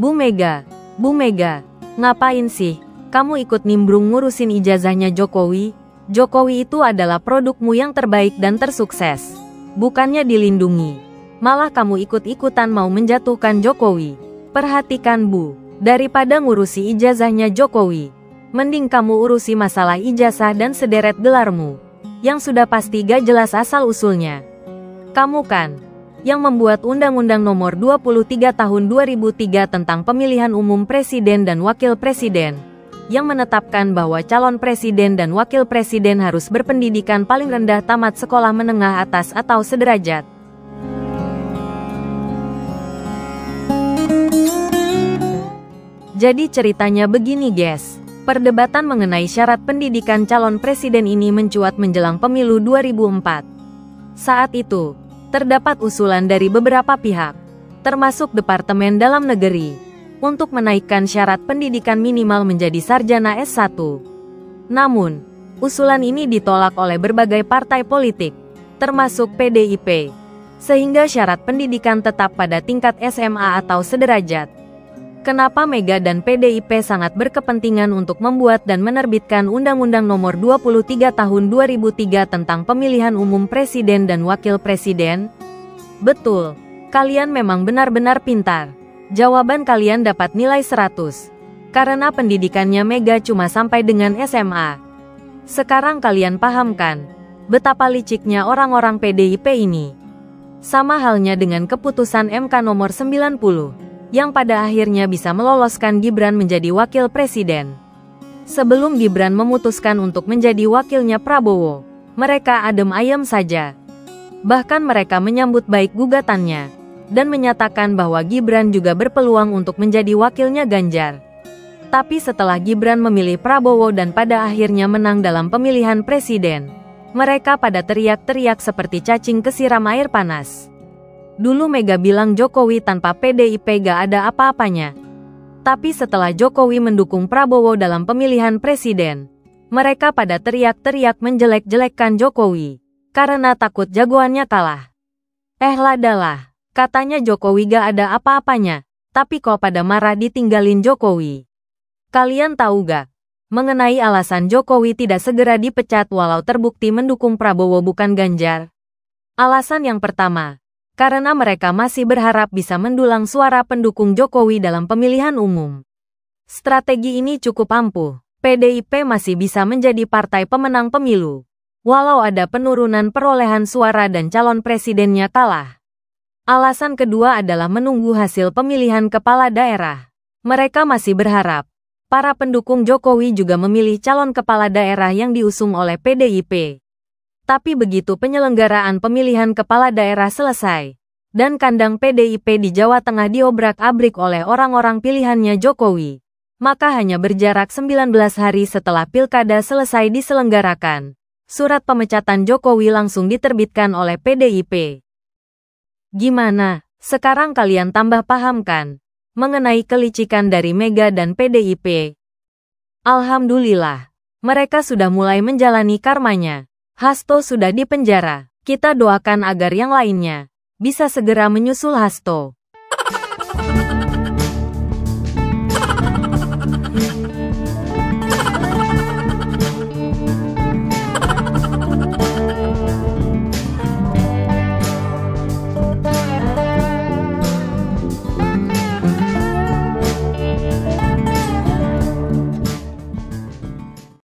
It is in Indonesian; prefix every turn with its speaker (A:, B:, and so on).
A: Bu Mega, ngapain sih? Kamu ikut nimbrung ngurusin ijazahnya Jokowi? Jokowi itu adalah produkmu yang terbaik dan tersukses. Bukannya dilindungi, malah kamu ikut-ikutan mau menjatuhkan Jokowi. Perhatikan Bu, daripada ngurusi ijazahnya Jokowi, mending kamu urusi masalah ijazah dan sederet gelarmu, yang sudah pasti gak jelas asal-usulnya. Kamu kan yang membuat Undang-Undang Nomor 23 Tahun 2003 tentang Pemilihan Umum Presiden dan Wakil Presiden, yang menetapkan bahwa calon presiden dan wakil presiden harus berpendidikan paling rendah tamat sekolah menengah atas atau sederajat. Jadi ceritanya begini guys, perdebatan mengenai syarat pendidikan calon presiden ini mencuat menjelang pemilu 2004. Saat itu, terdapat usulan dari beberapa pihak, termasuk Departemen Dalam Negeri, untuk menaikkan syarat pendidikan minimal menjadi sarjana S1. Namun, usulan ini ditolak oleh berbagai partai politik, termasuk PDIP, sehingga syarat pendidikan tetap pada tingkat SMA atau sederajat. Kenapa Mega dan PDIP sangat berkepentingan untuk membuat dan menerbitkan Undang-Undang Nomor 23 Tahun 2003 tentang Pemilihan Umum Presiden dan Wakil Presiden? Betul, kalian memang benar-benar pintar. Jawaban kalian dapat nilai 100. Karena pendidikannya Mega cuma sampai dengan SMA. Sekarang kalian paham kan, betapa liciknya orang-orang PDIP ini. Sama halnya dengan keputusan MK nomor 90, yang pada akhirnya bisa meloloskan Gibran menjadi wakil presiden. Sebelum Gibran memutuskan untuk menjadi wakilnya Prabowo, mereka adem ayem saja. Bahkan mereka menyambut baik gugatannya, dan menyatakan bahwa Gibran juga berpeluang untuk menjadi wakilnya Ganjar. Tapi setelah Gibran memilih Prabowo dan pada akhirnya menang dalam pemilihan presiden, mereka pada teriak-teriak seperti cacing kesiram air panas. Dulu Mega bilang Jokowi tanpa PDIP gak ada apa-apanya. Tapi setelah Jokowi mendukung Prabowo dalam pemilihan presiden, mereka pada teriak-teriak menjelek-jelekkan Jokowi, karena takut jagoannya kalah. Ladalah. Katanya Jokowi gak ada apa-apanya, tapi kok pada marah ditinggalin Jokowi. Kalian tahu gak, mengenai alasan Jokowi tidak segera dipecat walau terbukti mendukung Prabowo bukan Ganjar? Alasan yang pertama, karena mereka masih berharap bisa mendulang suara pendukung Jokowi dalam pemilihan umum. Strategi ini cukup ampuh, PDIP masih bisa menjadi partai pemenang pemilu, walau ada penurunan perolehan suara dan calon presidennya kalah. Alasan kedua adalah menunggu hasil pemilihan kepala daerah. Mereka masih berharap para pendukung Jokowi juga memilih calon kepala daerah yang diusung oleh PDIP. Tapi begitu penyelenggaraan pemilihan kepala daerah selesai, dan kandang PDIP di Jawa Tengah diobrak-abrik oleh orang-orang pilihannya Jokowi, maka hanya berjarak 19 hari setelah pilkada selesai diselenggarakan, surat pemecatan Jokowi langsung diterbitkan oleh PDIP. Gimana? Sekarang kalian tambah paham kan mengenai kelicikan dari Mega dan PDIP? Alhamdulillah, mereka sudah mulai menjalani karmanya. Hasto sudah dipenjara. Kita doakan agar yang lainnya bisa segera menyusul Hasto.